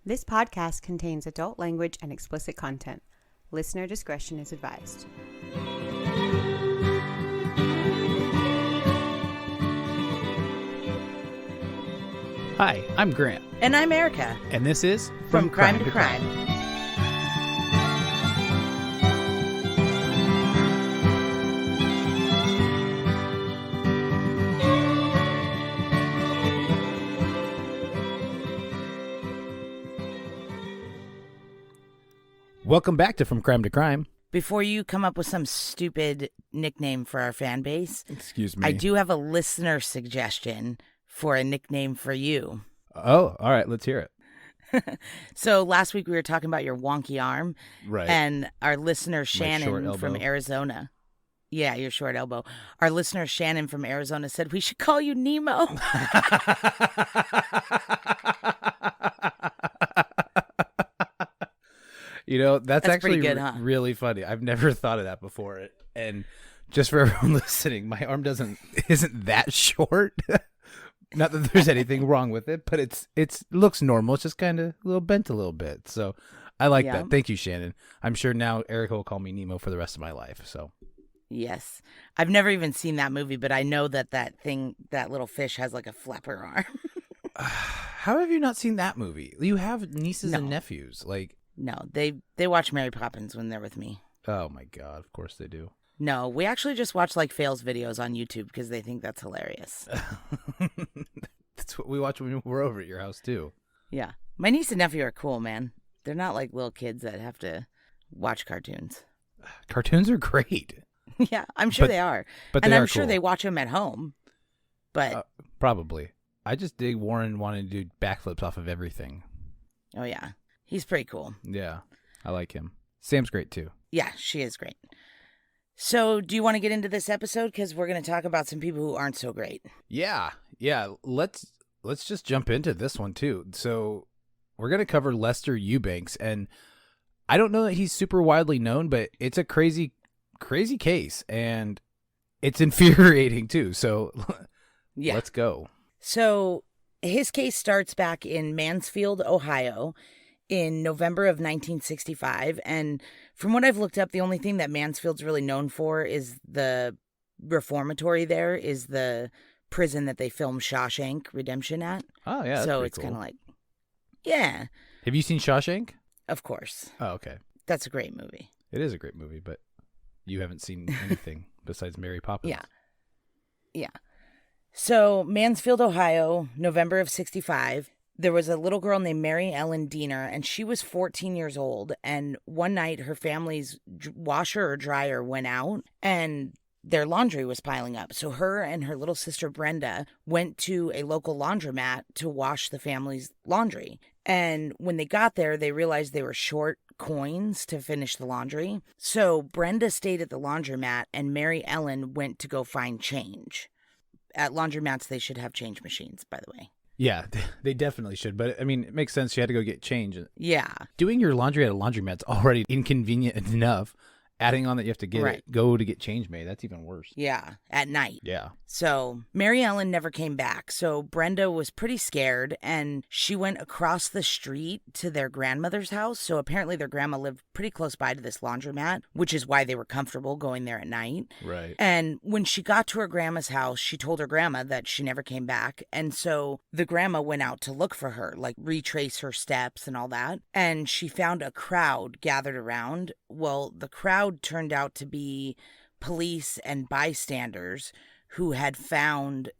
This podcast contains adult language and explicit content. Listener discretion is advised. Hi, I'm Grant. And I'm Erica. And this is From Crime to Crime. Welcome back to From Crime to Crime. Before you come up with some stupid nickname for our fan base, Excuse me. I do have a listener suggestion for a nickname for you. Oh, all right. Let's hear it. So last week we were talking about your wonky arm. Right. And our listener short Shannon elbow. from Arizona. Yeah, your short elbow. Our listener Shannon from Arizona said we should call you Nemo. You know, that's actually pretty good, huh? really funny. I've never thought of that before. And just for everyone listening, my arm isn't that short. Not that there's anything wrong with it, but it looks normal. It's just kind of a little bent a little bit. So I like that. Thank you, Shannon. I'm sure now Erica will call me Nemo for the rest of my life. So Yes. I've never even seen that movie, but I know that little fish has like a flapper arm. how have you not seen that movie? You have nieces and nephews. Like, No, they watch Mary Poppins when they're with me. oh my God, of course they do. No, we actually just watch like fails videos on YouTube because they think that's hilarious. That's what we watch when we're over at your house too. Yeah. My niece and nephew are cool, man. They're not like little kids that have to watch cartoons. Cartoons are great. Yeah, I'm sure they are. But and they I'm are sure cool. they watch them at home. But Probably. I just dig Warren wanting to do backflips off of everything. oh yeah, he's pretty cool. Yeah, I like him. Sam's great too. Yeah, she is great. So do you want to get into this episode? Because we're going to talk about some people who aren't so great. Yeah. Let's just jump into this one too. So we're gonna cover Lester Eubanks, and I don't know that he's super widely known, but it's a crazy case, and it's infuriating too. So Yeah. let's go. So his case starts back in Mansfield, Ohio, in November of 1965. And from what I've looked up, the only thing that Mansfield's really known for is the reformatory there, is the prison that they filmed Shawshank Redemption at. Oh yeah. So it's kind of like, yeah, Have you seen Shawshank? of course. Oh, okay. That's a great movie. It is a great movie, but you haven't seen anything besides Mary Poppins. Yeah. So Mansfield, Ohio, November of 65. There was a little girl named Mary Ellen Diener, and she was 14 years old. And one night, her family's washer or dryer went out, and their laundry was piling up. So her and her little sister Brenda went to a local laundromat to wash the family's laundry. And when they got there, they realized they were short coins to finish the laundry. So Brenda stayed at the laundromat, and Mary Ellen went to go find change. At laundromats, they should have change machines, by the way. Yeah, they definitely should. But I mean, it makes sense. She had to go get change. Yeah. Doing your laundry at a laundromat's already inconvenient enough. Adding on that you have to go to get change made, that's even worse. Yeah, at night. Yeah. So Mary Ellen never came back. So Brenda was pretty scared, and she went across the street to their grandmother's house. So apparently their grandma lived pretty close by to this laundromat, which is why they were comfortable going there at night. Right. And when she got to her grandma's house, she told her grandma that she never came back. And so the grandma went out to look for her, like retrace her steps and all that. And she found a crowd gathered around. Well, the crowd turned out to be police and bystanders who had found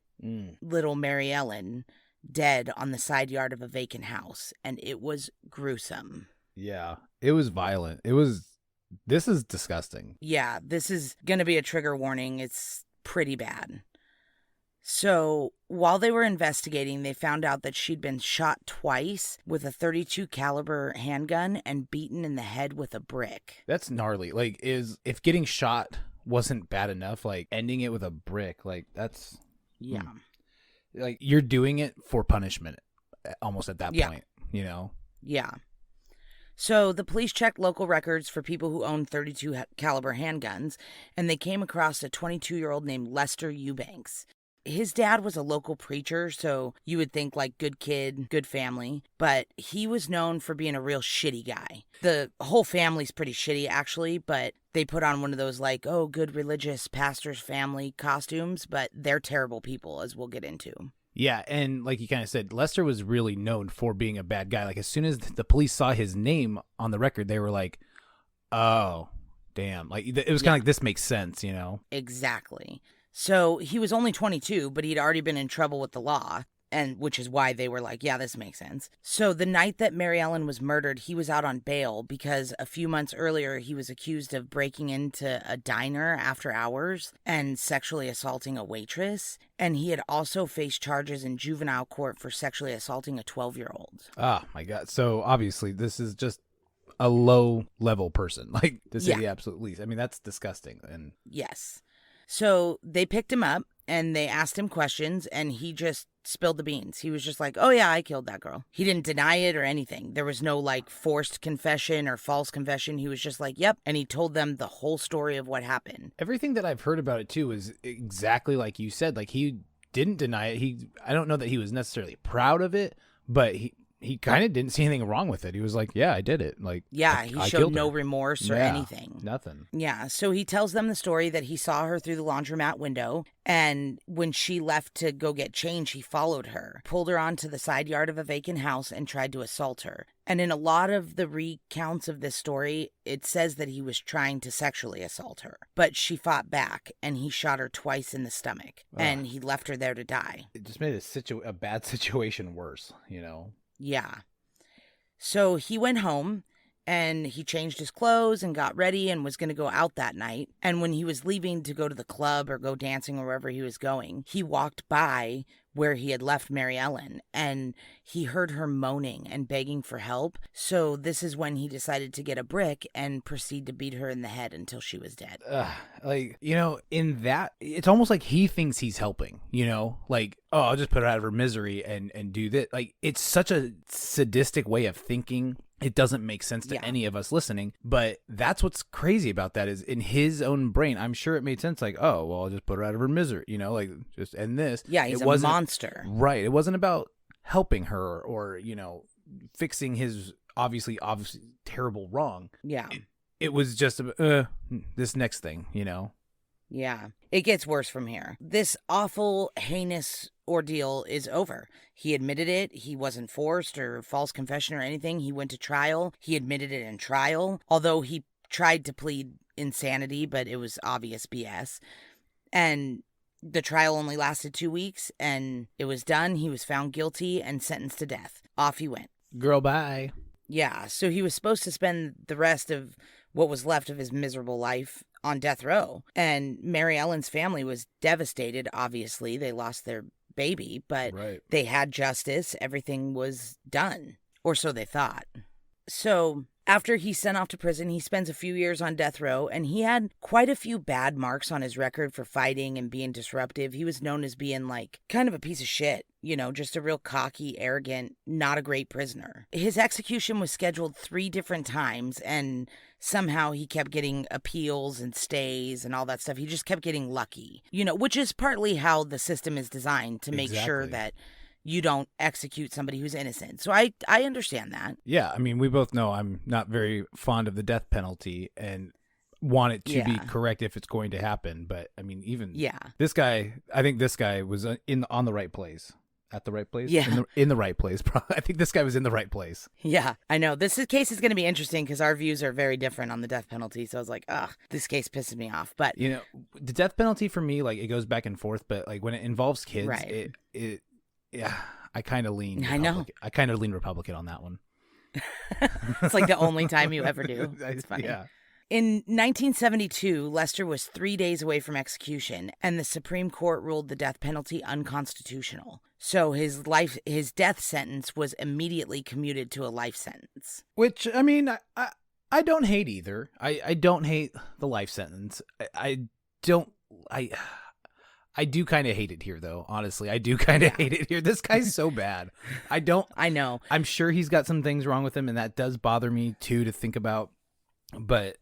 little Mary Ellen dead on the side yard of a vacant house. And it was gruesome. Yeah, it was violent. This is disgusting. Yeah, this is going to be a trigger warning. It's pretty bad. So while they were investigating, they found out that she'd been shot twice with a .32 caliber handgun and beaten in the head with a brick. That's gnarly. Like, if getting shot wasn't bad enough, like ending it with a brick, like that's like you're doing it for punishment, almost at that point. You know? Yeah. So the police checked local records for people who owned .32 caliber handguns, and they came across a 22-year-old named Lester Eubanks. his dad was a local preacher, so you would think like good kid, good family, but he was known for being a real shitty guy. The whole family's pretty shitty actually, but they put on one of those like, oh, good religious pastor's family costumes, but they're terrible people, as we'll get into. Yeah, and like you kind of said, Lester was really known for being a bad guy. Like as soon as the police saw his name on the record, they were like, oh, damn. Like it was kind of like, this makes sense, you know? Exactly. So he was only 22, but he'd already been in trouble with the law, and which is why they were like, yeah, this makes sense. So the night that Mary Ellen was murdered, he was out on bail because a few months earlier he was accused of breaking into a diner after hours and sexually assaulting a waitress. And he had also faced charges in juvenile court for sexually assaulting a 12-year-old. Oh, my God. So obviously this is just a low-level person, like to say the absolute least. I mean, that's disgusting. And yes. So they picked him up and they asked him questions and he just spilled the beans. He was just like, oh yeah, I killed that girl. He didn't deny it or anything. There was no like forced confession or false confession. He was just like, yep. And he told them the whole story of what happened. Everything that I've heard about it too is exactly like you said. Like he didn't deny it. I don't know that he was necessarily proud of it, but he kind of didn't see anything wrong with it. He was like, yeah, I did it. Like, yeah, he showed no remorse or anything. Nothing. Yeah. So he tells them the story that he saw her through the laundromat window. And when she left to go get change, he followed her, pulled her onto the side yard of a vacant house and tried to assault her. And in a lot of the recounts of this story, it says that he was trying to sexually assault her, but she fought back and he shot her twice in the stomach and he left her there to die. It just made a bad situation worse, you know? Yeah. So he went home and he changed his clothes and got ready and was going to go out that night. And when he was leaving to go to the club or go dancing or wherever he was going, he walked by where he had left Mary Ellen and he heard her moaning and begging for help. So this is when he decided to get a brick and proceed to beat her in the head until she was dead. Like, you know, in that, it's almost like he thinks he's helping, you know, like, oh, I'll just put her out of her misery and do this. Like, it's such a sadistic way of thinking. It doesn't make sense to any of us listening, but that's what's crazy about that is in his own brain, I'm sure it made sense. Like, oh, well, I'll just put her out of her misery, you know, like just end this. Yeah, he's a monster. Right. It wasn't about helping her or, you know, fixing his obviously terrible wrong. Yeah. It was just this next thing, you know? Yeah. It gets worse from here. This awful, heinous ordeal is over. He admitted it. He wasn't forced or false confession or anything. He went to trial. He admitted it in trial, although he tried to plead insanity, but it was obvious BS. And the trial only lasted 2 weeks, and it was done. He was found guilty and sentenced to death. Off he went. Girl, bye. Yeah, so he was supposed to spend the rest of what was left of his miserable life on death row. And Mary Ellen's family was devastated, obviously. They lost their baby, but they had justice. Everything was done, or so they thought. So after he's sent off to prison, he spends a few years on death row, and he had quite a few bad marks on his record for fighting and being disruptive. He was known as being like kind of a piece of shit, you know, just a real cocky, arrogant, not a great prisoner. His execution was scheduled 3 different times, and somehow he kept getting appeals and stays and all that stuff. He just kept getting lucky, you know, which is partly how the system is designed to make sure that you don't execute somebody who's innocent. So I understand that. Yeah, I mean, we both know I'm not very fond of the death penalty and want it to be correct if it's going to happen. But I mean, even this guy, I think this guy was on the right place. At the right place? Yeah. In the right place. I think this guy was in the right place. Yeah, I know. This case is going to be interesting because our views are very different on the death penalty. So I was like, ugh, this case pisses me off. But, you know, the death penalty for me, like, it goes back and forth. But, like, when it involves kids, yeah, I kind of lean Republican. I know. I kind of lean Republican on that one. It's like the only time you ever do. It's funny. Yeah. In 1972, Lester was 3 days away from execution, and the Supreme Court ruled the death penalty unconstitutional. So his death sentence was immediately commuted to a life sentence. Which, I mean, I don't hate either. I don't hate the life sentence. I do kind of hate it here, though. Honestly, I do kind of hate it here. This guy's so bad. I know. I'm sure he's got some things wrong with him, and that does bother me too to think about. But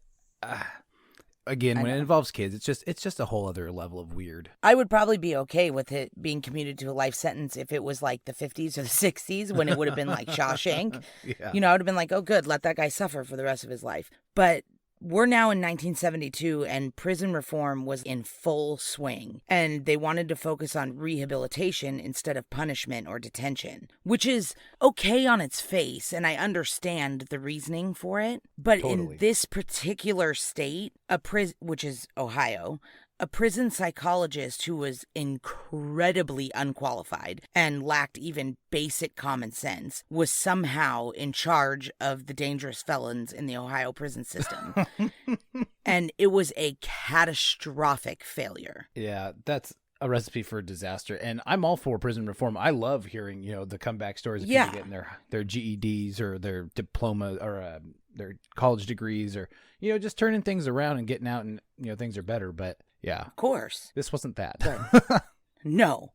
again, I when it know. involves kids, it's just a whole other level of weird. I would probably be okay with it being commuted to a life sentence if it was like the 50s or the 60s when it would have been like Shawshank. Yeah. You know, I would have been like, oh, good, let that guy suffer for the rest of his life. But we're now in 1972 and prison reform was in full swing. And they wanted to focus on rehabilitation instead of punishment or detention, which is okay on its face. And I understand the reasoning for it. But Totally. in this particular state, which is Ohio, a prison psychologist who was incredibly unqualified and lacked even basic common sense was somehow in charge of the dangerous felons in the Ohio prison system. And it was a catastrophic failure. Yeah, that's a recipe for disaster. And I'm all for prison reform. I love hearing, the comeback stories of Yeah. people getting their GEDs or their diploma or their college degrees or, just turning things around and getting out and, things are better. But yeah, Of course. this wasn't that. No.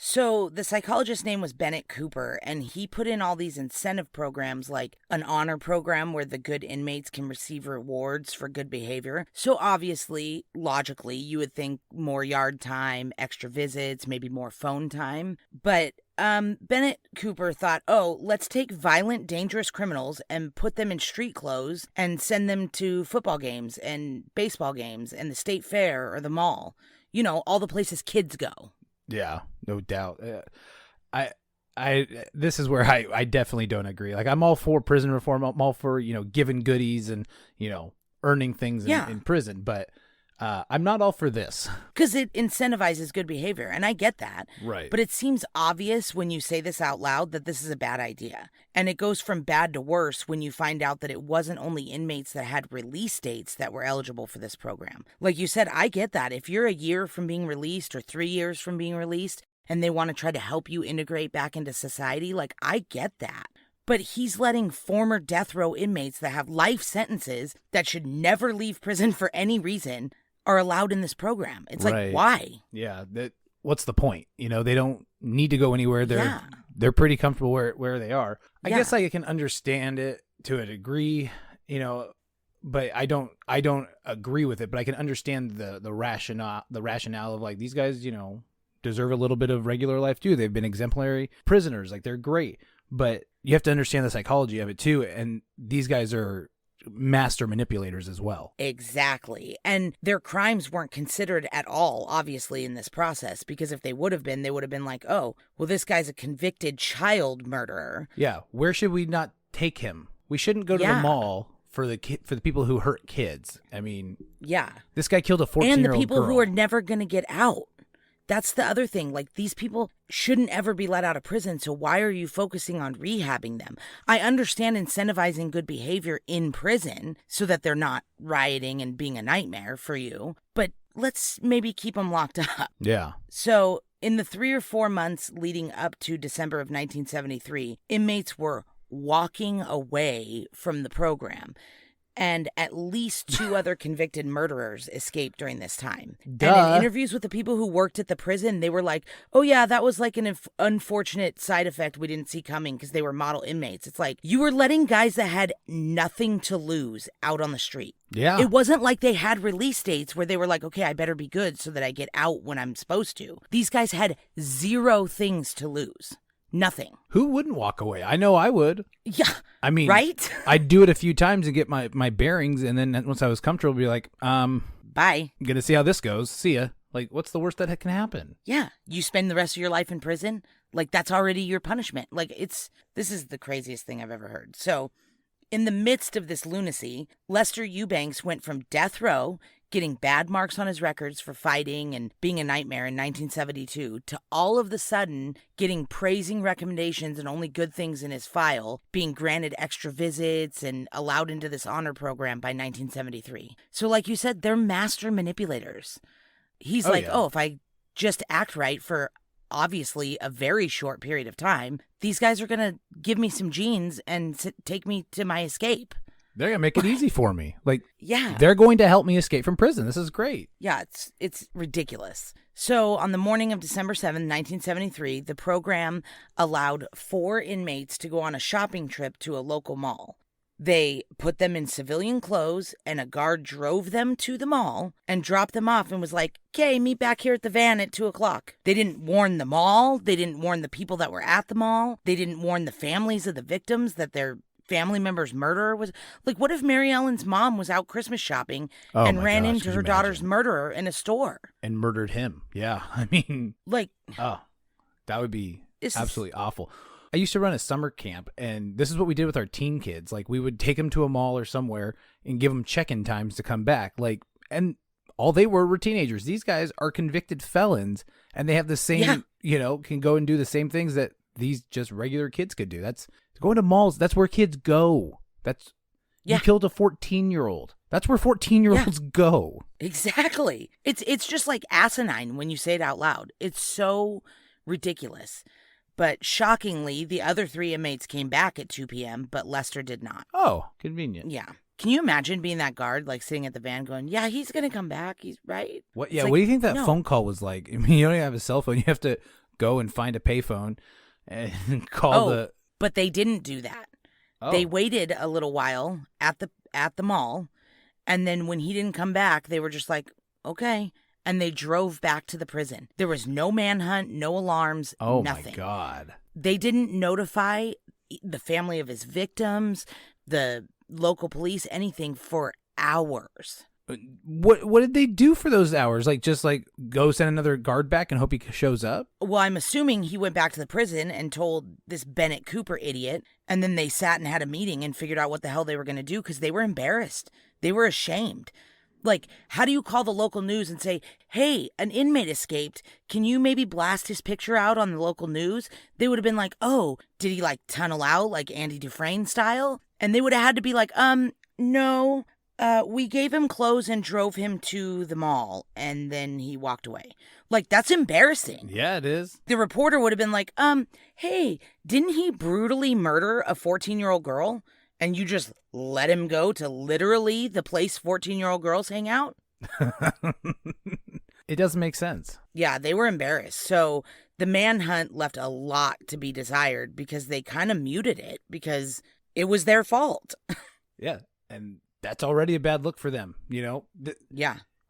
So the psychologist's name was Bennett Cooper, and he put in all these incentive programs like an honor program where the good inmates can receive rewards for good behavior. So obviously, logically, you would think more yard time, extra visits, maybe more phone time. But Bennett Cooper thought, oh, let's take violent, dangerous criminals and put them in street clothes and send them to football games and baseball games and the state fair or the mall. All the places kids go. Yeah, no doubt. This is where I definitely don't agree. Like, I'm all for prison reform. I'm all for, giving goodies and, earning things in prison. But I'm not all for this. Because it incentivizes good behavior, and I get that. Right. But it seems obvious when you say this out loud that this is a bad idea. And it goes from bad to worse when you find out that it wasn't only inmates that had release dates that were eligible for this program. Like you said, I get that. If you're a year from being released or 3 years from being released, and they want to try to help you integrate back into society, like, I get that. But he's letting former death row inmates that have life sentences that should never leave prison for any reason are allowed in this program. It's Right. like, why? Yeah. What's the point? They don't need to go anywhere. They're pretty comfortable where they are. I Yeah. guess I can understand it to a degree, but I don't agree with it. But I can understand the rationale of, like, these guys, deserve a little bit of regular life too. They've been exemplary prisoners. Like, they're great. But you have to understand the psychology of it too. And these guys are master manipulators as well. Exactly. And their crimes weren't considered at all, obviously, in this process, because if they would have been, they would have been like, oh, well, this guy's a convicted child murderer. Yeah. Where should we not take him? We shouldn't go to the mall for the people who hurt kids. I mean, Yeah. this guy killed a 14-year-old And the people girl. who are never going to get out. That's the other thing. Like, these people shouldn't ever be let out of prison, so why are you focusing on rehabbing them? I understand incentivizing good behavior in prison so that they're not rioting and being a nightmare for you, but let's maybe keep them locked up. Yeah. So, in the 3 or 4 months leading up to December of 1973, inmates were walking away from the program. And at least 2 other convicted murderers escaped during this time. Duh. And in interviews with the people who worked at the prison, they were like, oh yeah, that was like an unfortunate side effect we didn't see coming because they were model inmates. It's like, you were letting guys that had nothing to lose out on the street. Yeah. It wasn't like they had release dates where they were like, okay, I better be good so that I get out when I'm supposed to. These guys had 0 things to lose. Nothing. Who wouldn't walk away? I know I would. Yeah. I mean, right? I'd do it a few times to get my bearings, and then once I was comfortable, be like, Bye. I'm gonna see how this goes. See ya. Like, what's the worst that can happen? Yeah. You spend the rest of your life in prison. Like, that's already your punishment. Like, this is the craziest thing I've ever heard. So, in the midst of this lunacy, Lester Eubanks went from death row, getting bad marks on his records for fighting and being a nightmare in 1972, to all of the sudden getting praising recommendations and only good things in his file, being granted extra visits and allowed into this honor program by 1973. So like you said, they're master manipulators. He's if I just act right for obviously a very short period of time, these guys are going to give me some genes and take me to my escape. They're gonna make it easy for me. Like, Yeah. they're going to help me escape from prison. This is great. Yeah, it's ridiculous. So on the morning of December 7th, 1973, the program allowed 4 inmates to go on a shopping trip to a local mall. They put them in civilian clothes, and a guard drove them to the mall and dropped them off and was like, okay, meet back here at the van at 2:00. They didn't warn the mall. They didn't warn the people that were at the mall. They didn't warn the families of the victims that their family member's murderer was. Like, what if Mary Ellen's mom was out Christmas shopping and ran into her daughter's murderer in a store? And murdered him. Yeah. I mean, like, oh, that would be absolutely awful. I used to run a summer camp, and this is what we did with our teen kids. Like, we would take them to a mall or somewhere and give them check-in times to come back. Like, and all they were teenagers. These guys are convicted felons, and they have the same, can go and do the same things that these just regular kids could do. That's going to malls. That's where kids go. You killed a 14-year-old. That's where 14-year-olds go. Exactly. It's just like asinine when you say it out loud. It's so ridiculous. But shockingly, the other 3 inmates came back at 2 p.m., but Lester did not. Oh, convenient. Yeah. Can you imagine being that guard, like sitting at the van going, yeah, he's going to come back. He's right. What? Yeah. What do you think that phone call was like? I mean, you don't even have a cell phone. You have to go and find a payphone and call but they didn't do that. Oh. They waited a little while at the mall. And then when he didn't come back, they were just like, okay. And they drove back to the prison. There was no manhunt, no alarms, nothing. Oh, my God. They didn't notify the family of his victims, the local police, anything for hours. What did they do for those hours? Like, just like go send another guard back and hope he shows up? Well, I'm assuming he went back to the prison and told this Bennett Cooper idiot. And then they sat and had a meeting and figured out what the hell they were going to do because they were embarrassed. They were ashamed. Like, how do you call the local news and say, hey, an inmate escaped. Can you maybe blast his picture out on the local news? They would have been like, oh, did he like tunnel out like Andy Dufresne style? And they would have had to be like, no, we gave him clothes and drove him to the mall. And then he walked away. Like, that's embarrassing. Yeah, it is. The reporter would have been like, hey, didn't he brutally murder a 14-year-old girl? And you just let him go to literally the place 14-year-old girls hang out? It doesn't make sense. Yeah, they were embarrassed. So the manhunt left a lot to be desired because they kind of muted it because it was their fault. Yeah, and that's already a bad look for them, Yeah.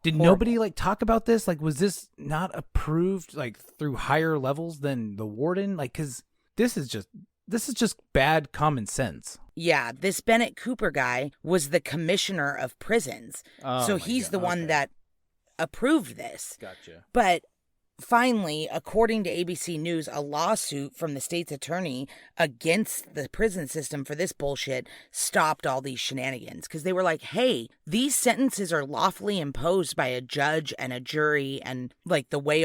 Did Horrible. Nobody like talk about this? Like, was this not approved like through higher levels than the warden? Like, because this is just bad common sense. Yeah, this Bennett Cooper guy was the commissioner of prisons. Oh, so he's the one that approved this. Gotcha. But finally, according to ABC News, a lawsuit from the state's attorney against the prison system for this bullshit stopped all these shenanigans. Because they were like, hey, these sentences are lawfully imposed by a judge and a jury. And like the way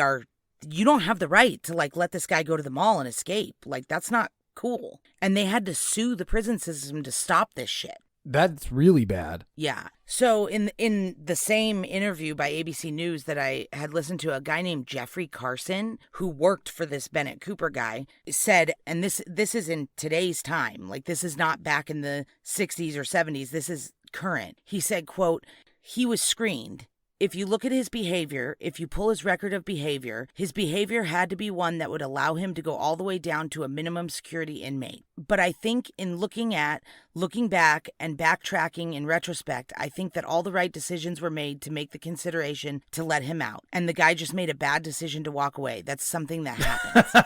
you don't have the right to like let this guy go to the mall and escape. Like, that's not cool. And they had to sue the prison system to stop this shit. That's really bad. Yeah. So in the same interview by ABC News that I had listened to, a guy named Jeffrey Carson, who worked for this Bennett Cooper guy, said, and this is in today's time, like this is not back in the 60s or 70s, this is current. He said, quote, he was screened. If you look at his behavior, if you pull his record of behavior, his behavior had to be one that would allow him to go all the way down to a minimum security inmate. But I think in looking back and backtracking in retrospect, I think that all the right decisions were made to make the consideration to let him out. And the guy just made a bad decision to walk away. That's something that happens.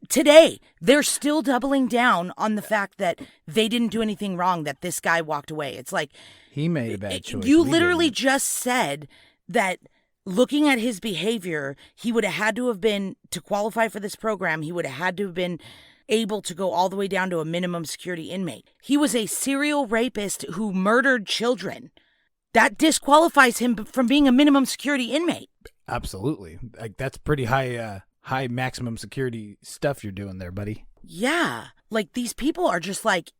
Today, they're still doubling down on the fact that they didn't do anything wrong, that this guy walked away. It's like, he made a bad choice. You literally just said that looking at his behavior, he would have had to have been, to qualify for this program, he would have had to have been able to go all the way down to a minimum security inmate. He was a serial rapist who murdered children. That disqualifies him from being a minimum security inmate. Absolutely. Like, that's pretty high maximum security stuff you're doing there, buddy. Yeah. Like, these people are just like,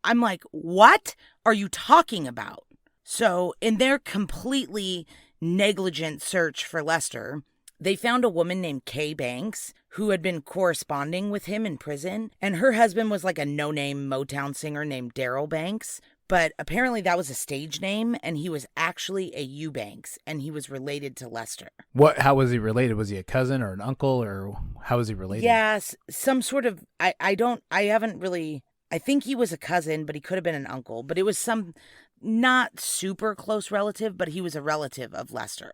I'm like, what are you talking about? So in their completely negligent search for Lester, they found a woman named Kay Banks who had been corresponding with him in prison. And her husband was like a no-name Motown singer named Daryl Banks. But apparently that was a stage name, and he was actually a Eubanks, and he was related to Lester. How was he related? Was he a cousin or an uncle, or how was he related? Yes, some sort of, I haven't really I think he was a cousin, but he could have been an uncle. But it was some not super close relative, but he was a relative of Lester.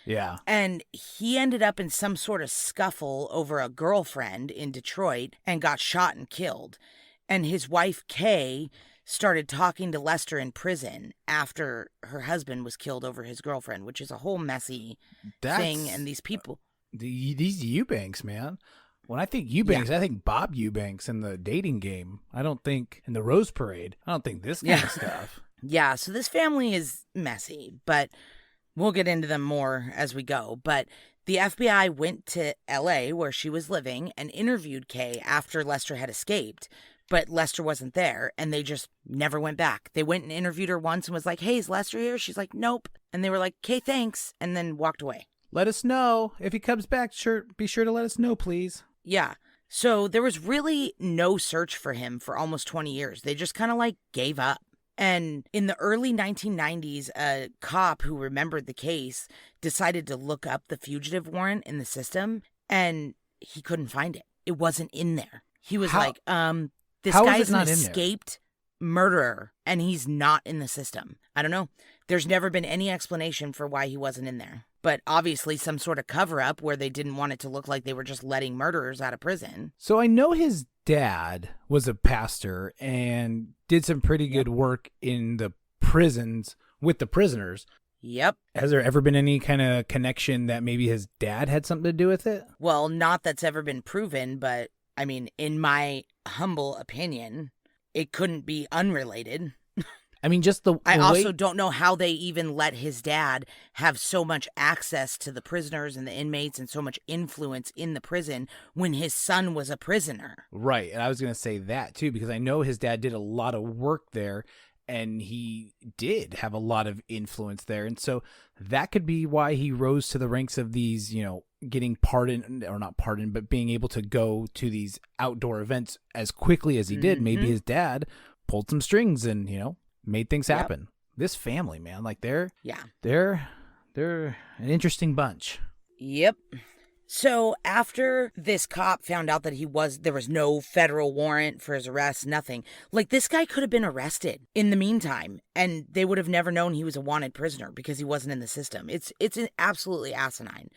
Yeah. And he ended up in some sort of scuffle over a girlfriend in Detroit and got shot and killed. And his wife, Kay, started talking to Lester in prison after her husband was killed over his girlfriend, which is a whole messy thing. And these people... These Eubanks, man. When I think Eubanks, I think Bob Eubanks in the dating game. I don't think in the Rose Parade. I don't think this kind of stuff. Yeah, so this family is messy, but we'll get into them more as we go. But the FBI went to L.A., where she was living, and interviewed Kay after Lester had escaped. But Lester wasn't there, and they just never went back. They went and interviewed her once and was like, hey, is Lester here? She's like, nope. And they were like, Kay, thanks, and then walked away. Let us know. If he comes back, be sure to let us know, please. Yeah. So there was really no search for him for almost 20 years. They just kind of like gave up. And in the early 1990s, a cop who remembered the case decided to look up the fugitive warrant in the system, and he couldn't find it. It wasn't in there. He was like, this guy's an escaped murderer, and he's not in the system. I don't know. There's never been any explanation for why he wasn't in there. But obviously some sort of cover-up where they didn't want it to look like they were just letting murderers out of prison. So I know his dad was a pastor and did some pretty good work in the prisons with the prisoners. Yep. Has there ever been any kind of connection that maybe his dad had something to do with it? Well, not that's ever been proven, but I mean, in my humble opinion, it couldn't be unrelated. I mean, just I also don't know how they even let his dad have so much access to the prisoners and the inmates and so much influence in the prison when his son was a prisoner. Right. And I was going to say that, too, because I know his dad did a lot of work there, and he did have a lot of influence there. And so that could be why he rose to the ranks of these, getting pardoned, or not pardoned, but being able to go to these outdoor events as quickly as he did. Maybe his dad pulled some strings and, made things happen. Yep. This family, man, like they're an interesting bunch. Yep. So after this cop found out that there was no federal warrant for his arrest, nothing. Like, this guy could have been arrested in the meantime, and they would have never known he was a wanted prisoner because he wasn't in the system. It's absolutely asinine.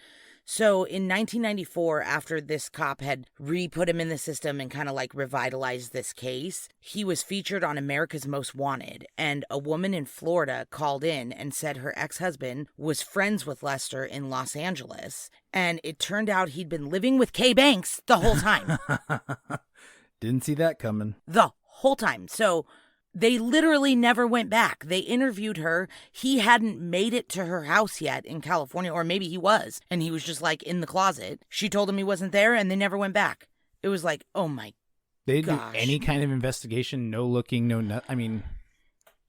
So in 1994, after this cop had re-put him in the system and kind of like revitalized this case, he was featured on America's Most Wanted. And a woman in Florida called in and said her ex-husband was friends with Lester in Los Angeles. And it turned out he'd been living with Kay Banks the whole time. Didn't see that coming. The whole time. So they literally never went back. They interviewed her. He hadn't made it to her house yet in California, or maybe he was, and he was just like in the closet. She told him he wasn't there, and they never went back. It was like, oh my They didn't gosh. do any kind of investigation, no looking, I mean,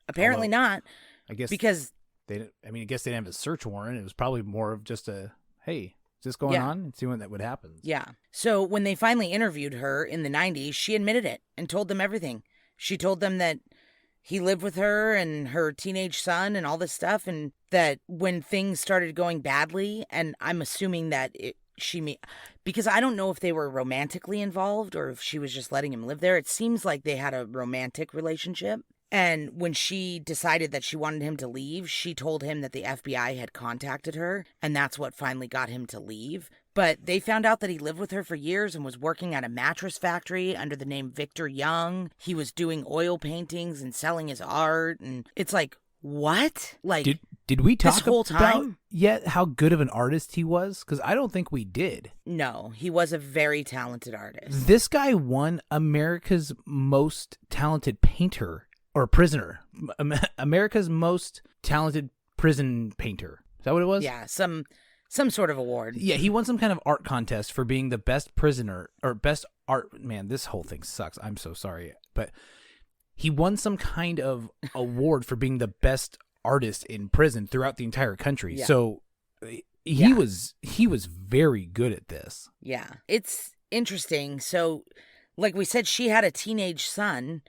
apparently not. I guess because I guess they didn't have a search warrant. It was probably more of just a, hey, is this going on? And see when that would happen. Yeah. So when they finally interviewed her in the 90s, she admitted it and told them everything. She told them that he lived with her and her teenage son and all this stuff, and that when things started going badly, and I'm assuming that because I don't know if they were romantically involved or if she was just letting him live there. It seems like they had a romantic relationship. And when she decided that she wanted him to leave, she told him that the FBI had contacted her, and that's what finally got him to leave. But they found out that he lived with her for years and was working at a mattress factory under the name Victor Young. He was doing oil paintings and selling his art, and it's like, what? Like, did we talk this whole time yet how good of an artist he was? Because I don't think we did. No, he was a very talented artist. This guy won America's Most Talented Painter. Or prisoner. America's Most Talented Prison Painter. Is that what it was? Yeah, some sort of award. Yeah, he won some kind of art contest for being the best prisoner, or best art. Man, this whole thing sucks. I'm so sorry. But he won some kind of award for being the best artist in prison throughout the entire country. Yeah. So he was very good at this. Yeah, it's interesting. So like we said, she had a teenage son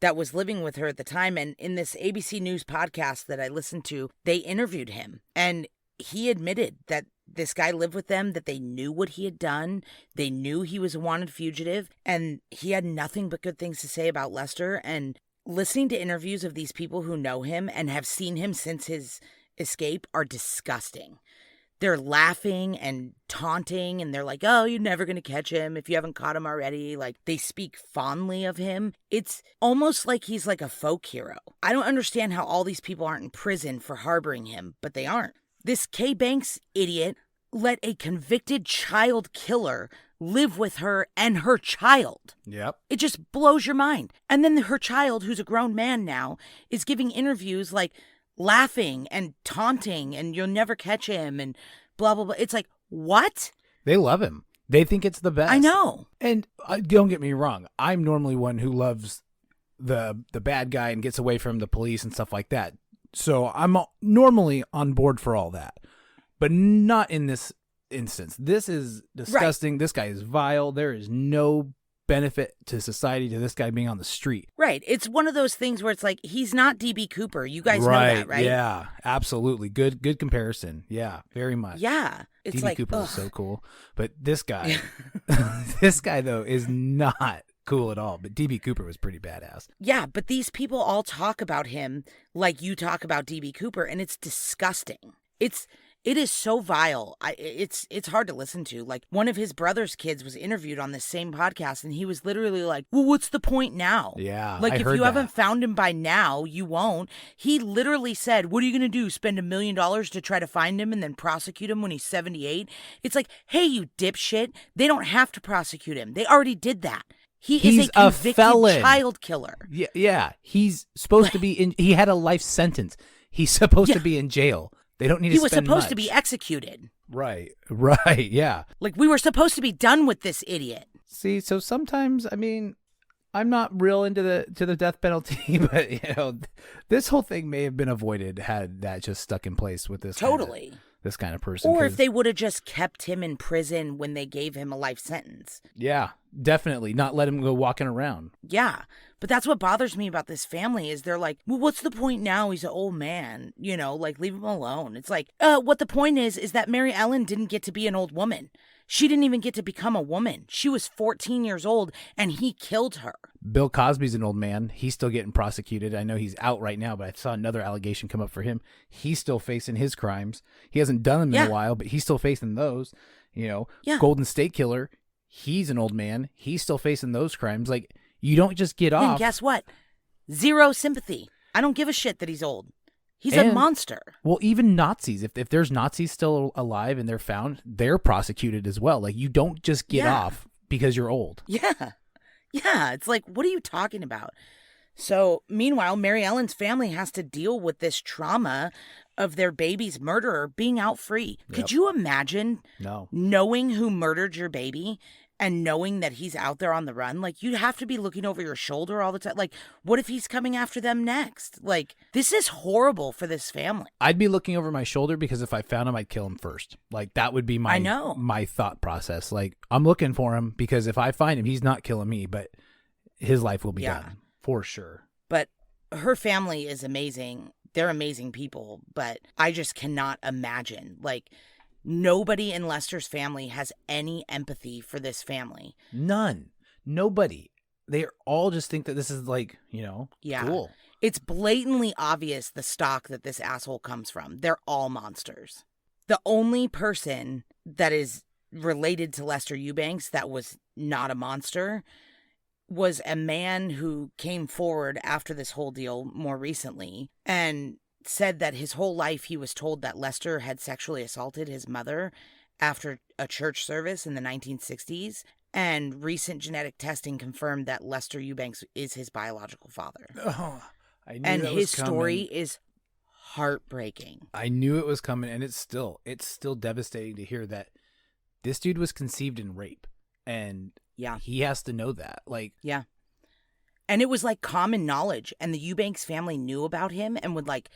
that was living with her at the time. And in this ABC News podcast that I listened to, they interviewed him. And he admitted that this guy lived with them, that they knew what he had done. They knew he was a wanted fugitive, and he had nothing but good things to say about Lester. And listening to interviews of these people who know him and have seen him since his escape are disgusting. They're laughing and taunting, and they're like, oh, you're never going to catch him if you haven't caught him already. Like, they speak fondly of him. It's almost like he's like a folk hero. I don't understand how all these people aren't in prison for harboring him, but they aren't. This Kay Banks idiot let a convicted child killer live with her and her child. Yep. It just blows your mind. And then her child, who's a grown man now, is giving interviews like laughing and taunting and you'll never catch him and blah, blah, blah. It's like, what? They love him. They think it's the best. I know. And don't get me wrong. I'm normally one who loves the bad guy and gets away from the police and stuff like that. So I'm normally on board for all that. But not in this instance. This is disgusting. Right. This guy is vile. There is no benefit to society to this guy being on the street. Right. It's one of those things where it's like, he's not DB Cooper. You guys know Right. that, right? Yeah, absolutely. Good comparison. Yeah, very much. Yeah. It's DB like, Cooper ugh. was so cool. But this guy, this guy, though, is not cool at all. But DB Cooper was pretty badass. Yeah, but these people all talk about him like you talk about DB Cooper, and it's disgusting. It is so vile. It's hard to listen to. Like, one of his brother's kids was interviewed on this same podcast, and he was literally like, well, what's the point now? Yeah, like, I if heard you that. haven't found him by now, you won't. He literally said, what are you going to do, spend $1 million to try to find him and then prosecute him when he's 78? It's like, hey, you dipshit. They don't have to prosecute him. They already did that. He's a convicted felon. child killer. Yeah. He's supposed to be in. He had a life sentence. He's supposed to be in jail. They don't need to He was spend supposed much. to be executed. Right, yeah. Like, we were supposed to be done with this idiot. See, so sometimes, I mean, I'm not real into the death penalty, but, you know, this whole thing may have been avoided had that just stuck in place with this Totally. this kind of person. Or if they would have just kept him in prison when they gave him a life sentence. Yeah, definitely. Not let him go walking around. Yeah. But that's what bothers me about this family is they're like, well, what's the point now? He's an old man, you know, like, leave him alone. It's like, what the point is that Mary Ellen didn't get to be an old woman. She didn't even get to become a woman. She was 14 years old and he killed her. Bill Cosby's an old man. He's still getting prosecuted. I know he's out right now, but I saw another allegation come up for him. He's still facing his crimes. He hasn't done them in a while, but he's still facing those. You know, Golden State Killer, he's an old man. He's still facing those crimes. Like, you don't just get off. And guess what? Zero sympathy. I don't give a shit that he's old. He's a monster. Well, even Nazis, if there's Nazis still alive and they're found, they're prosecuted as well. Like, you don't just get off because you're old. Yeah. Yeah. It's like, what are you talking about? So, meanwhile, Mary Ellen's family has to deal with this trauma of their baby's murderer being out free. Yep. Could you imagine knowing who murdered your baby and knowing that he's out there on the run? Like, you'd have to be looking over your shoulder all the time. Like, what if he's coming after them next? Like, this is horrible for this family. I'd be looking over my shoulder because if I found him, I'd kill him first. Like, that would be my thought process. Like, I'm looking for him because if I find him, he's not killing me, but his life will be done for sure. But her family is amazing. They're amazing people, but I just cannot imagine. Like, nobody in Lester's family has any empathy for this family. None. Nobody. They all just think that this is like, you know, cool. It's blatantly obvious the stock that this asshole comes from. They're all monsters. The only person that is related to Lester Eubanks that was not a monster was a man who came forward after this whole deal more recently and said that his whole life he was told that Lester had sexually assaulted his mother after a church service in the 1960s. And recent genetic testing confirmed that Lester Eubanks is his biological father. Oh, I knew and that his was coming. story is heartbreaking. I knew it was coming, and it's still devastating to hear that this dude was conceived in rape. And he has to know that. Like, yeah. And it was like common knowledge. And the Eubanks family knew about him and would like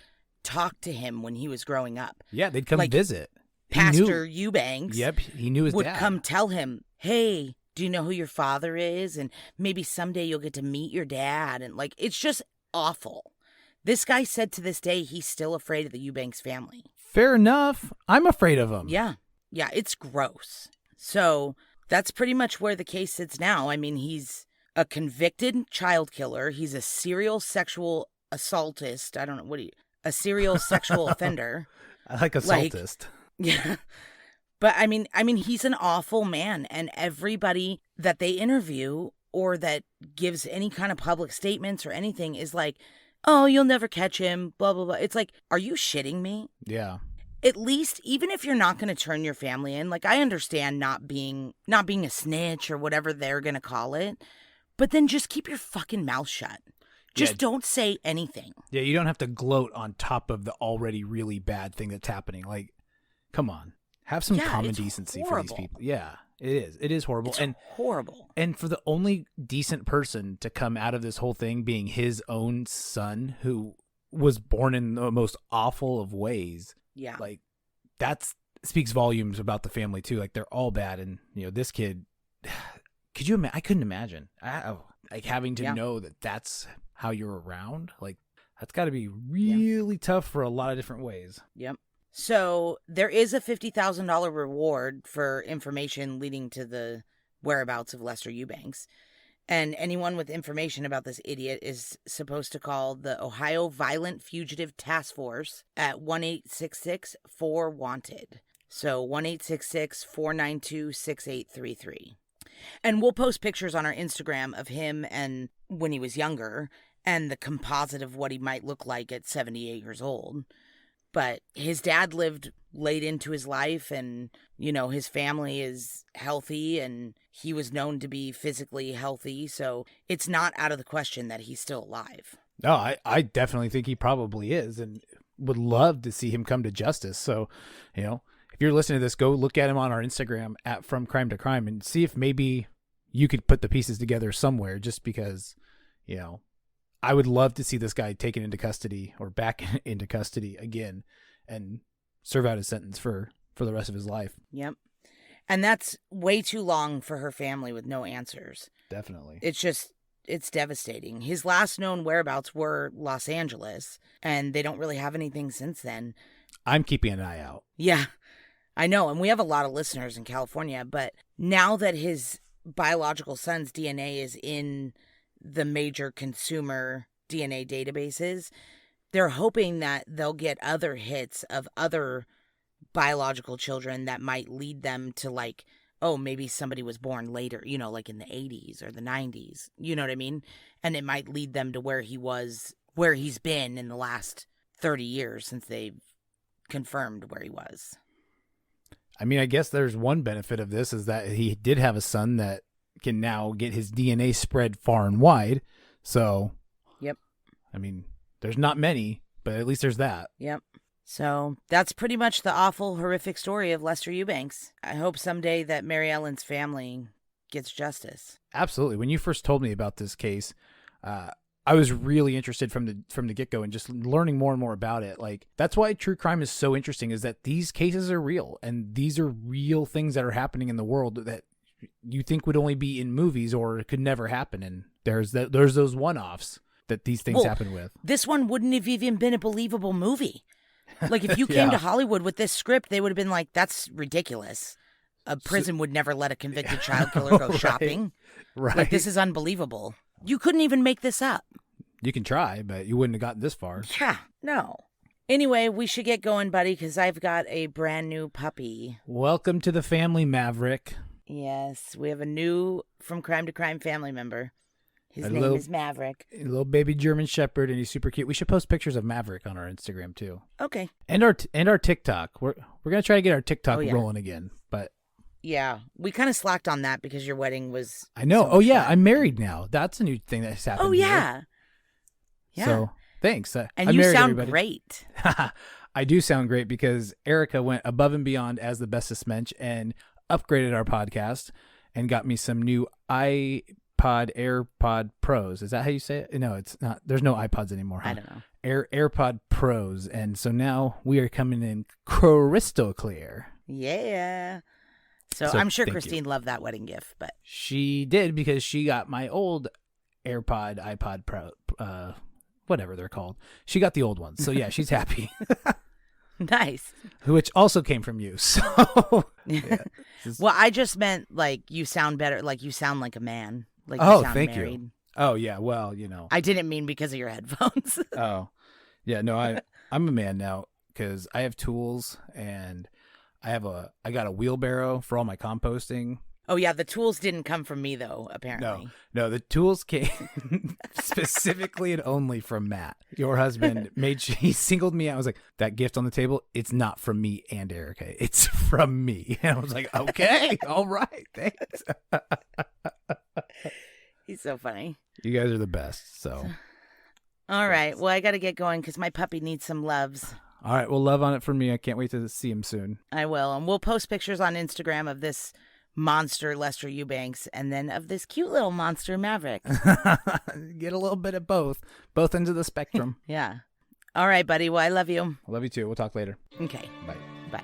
talk to him when he was growing up. Yeah, they'd come like, visit. Pastor Eubanks he knew his would dad. come tell him, hey, do you know who your father is? And maybe someday you'll get to meet your dad. And like, it's just awful. This guy said to this day he's still afraid of the Eubanks family. Fair enough. I'm afraid of him. Yeah. Yeah, it's gross. So that's pretty much where the case sits now. I mean, he's a convicted child killer. He's a serial sexual assaultist. I don't know, a serial sexual offender. I like assaultist. Yeah. But I mean, he's an awful man, and everybody that they interview or that gives any kind of public statements or anything is like, oh, you'll never catch him, blah, blah, blah. It's like, are you shitting me? Yeah. At least, even if you're not going to turn your family in, like, I understand not being a snitch or whatever they're going to call it, but then just keep your fucking mouth shut. Just don't say anything. Yeah, you don't have to gloat on top of the already really bad thing that's happening. Like, come on. Have some common decency horrible. for these people. Yeah, it is. It is horrible. It's horrible. And for the only decent person to come out of this whole thing being his own son who was born in the most awful of ways. Yeah. Like, that speaks volumes about the family, too. Like, they're all bad. And, you know, this kid, could you imagine? I couldn't imagine. Like, having to know that that's how you're around. Like, that's got to be really tough for a lot of different ways. Yep. So there is a $50,000 reward for information leading to the whereabouts of Lester Eubanks. And anyone with information about this idiot is supposed to call the Ohio Violent Fugitive Task Force at 1-866-4-WANTED. So 1-866-492-6833. And we'll post pictures on our Instagram of him and when he was younger and the composite of what he might look like at 78 years old. But his dad lived late into his life and, you know, his family is healthy and he was known to be physically healthy. So it's not out of the question that he's still alive. No, I definitely think he probably is and would love to see him come to justice. So, you know, if you're listening to this, go look at him on our Instagram at From Crime to Crime and see if maybe you could put the pieces together somewhere just because, you know, I would love to see this guy taken into custody or back into custody again and serve out his sentence for the rest of his life. Yep. And that's way too long for her family with no answers. Definitely. It's devastating. His last known whereabouts were Los Angeles, and they don't really have anything since then. I'm keeping an eye out. Yeah, I know. And we have a lot of listeners in California, but now that his biological son's DNA is in the major consumer DNA databases, they're hoping that they'll get other hits of other biological children that might lead them to like, oh, maybe somebody was born later, you know, like in the 80s or the 90s, you know what I mean? And it might lead them to where he's been in the last 30 years since they've confirmed where he was. I mean, I guess there's one benefit of this is that he did have a son that can now get his DNA spread far and wide. So, yep. I mean, there's not many, but at least there's that. Yep. So that's pretty much the awful, horrific story of Lester Eubanks. I hope someday that Mary Ellen's family gets justice. Absolutely. When you first told me about this case, I was really interested from the get-go and just learning more and more about it. Like, that's why true crime is so interesting, is that these cases are real and these are real things that are happening in the world that you think would only be in movies or it could never happen. And there's those one-offs that these things happen with. This one wouldn't have even been a believable movie. Like, if you came to Hollywood with this script, they would have been like, that's ridiculous. A prison would never let a convicted child killer go shopping. Right. Like, this is unbelievable. You couldn't even make this up. You can try, but you wouldn't have gotten this far. Yeah, no. Anyway, we should get going, buddy, because I've got a brand new puppy. Welcome to the family, Maverick. Yes, we have a new From Crime to Crime family member. His name is Maverick. A little baby German Shepherd, and he's super cute. We should post pictures of Maverick on our Instagram too. Okay. And our TikTok. We're gonna try to get our TikTok rolling again, but yeah, we kind of slacked on that because your wedding was. I know. So fun. I'm married now. That's a new thing that's happened. Oh yeah. Yeah. So thanks. And I'm you married, sound everybody. great. I do sound great because Erica went above and beyond as the bestest mensch and upgraded our podcast and got me some new AirPod Pros. Is that how you say it? No, it's not. There's no iPods anymore. Huh? I don't know. AirPod Pros. And so now we are coming in crystal clear. Yeah. So I'm sure Christine loved that wedding gift, but she did because she got my old iPod Pro, whatever they're called. She got the old ones. So yeah, she's happy. Nice. which also came from you. So, yeah. Well, I just meant like you sound better. Like you sound like a man. Like you Oh, sound thank married. you. Oh, yeah. Well, I didn't mean because of your headphones. Oh, yeah. No, I'm a man now because I have tools and I got a wheelbarrow for all my composting. Oh, yeah. The tools didn't come from me, though, apparently. No, the tools came specifically and only from Matt. Your husband made sure he singled me out. I was like, that gift on the table, it's not from me and Erica. It's from me. And I was like, okay, all right, thanks. He's so funny. You guys are the best. So, all right. Well, I got to get going because my puppy needs some loves. all right, well, love on it for me. I can't wait to see him soon. I will. And we'll post pictures on Instagram of this monster Lester Eubanks and then of this cute little monster Maverick. Get a little bit of both ends of the spectrum. Yeah. All right, buddy. Well, I love you. I love you too. We'll talk later. Okay. Bye. Bye.